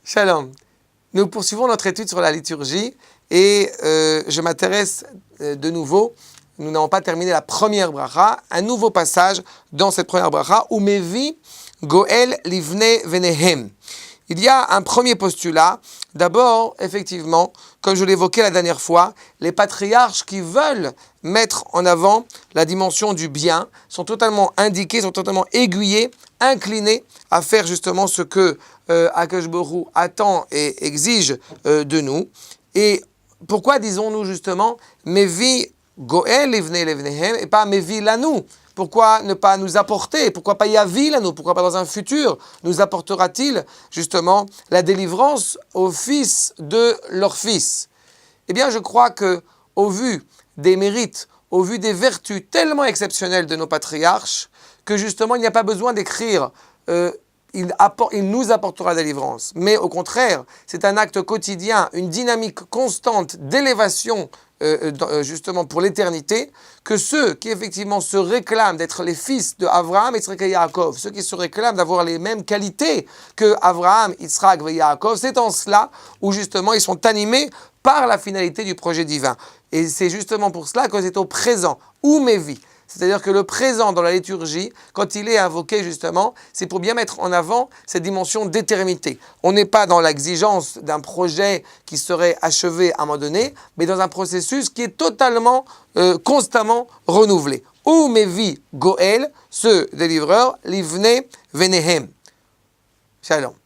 Shalom. Nous poursuivons notre étude sur la liturgie et je m'intéresse de nouveau, nous n'avons pas terminé la première bracha, un nouveau passage dans cette première bracha, où Mevi Goel Livne Venehem. Il y a un premier postulat. D'abord, effectivement, comme je l'évoquais la dernière fois, les patriarches qui veulent mettre en avant la dimension du bien sont totalement indiqués, sont totalement aiguillés, inclinés à faire justement ce que Akadosh Baruch Hu attend et exige de nous. Et pourquoi disons-nous justement Mevi Goel Livne Levnehem et pas Mevi Lanu? Pourquoi ne pas nous apporter? Pourquoi pas Yavi Lanu? Pourquoi pas dans un futur nous apportera-t-il justement la délivrance aux fils de leur fils? Eh bien, je crois que au vu des mérites, au vu des vertus tellement exceptionnelles de nos patriarches, que justement il n'y a pas besoin d'écrire il nous apportera la délivrance. Mais au contraire, c'est un acte quotidien, une dynamique constante d'élévation justement pour l'éternité, que ceux qui effectivement se réclament d'être les fils de Avraham, Yitzhak et Yaakov, ceux qui se réclament d'avoir les mêmes qualités que Avraham, Yitzhak et Yaakov, c'est en cela où justement ils sont animés par la finalité du projet divin. Et c'est justement pour cela que c'est au présent, ou Mevi. C'est-à-dire que le présent dans la liturgie, quand il est invoqué justement, c'est pour bien mettre en avant cette dimension d'éternité. On n'est pas dans l'exigence d'un projet qui serait achevé à un moment donné, mais dans un processus qui est totalement, constamment renouvelé. Ou Mevi Goel, ce délivreur, Livne Venehem. Shalom.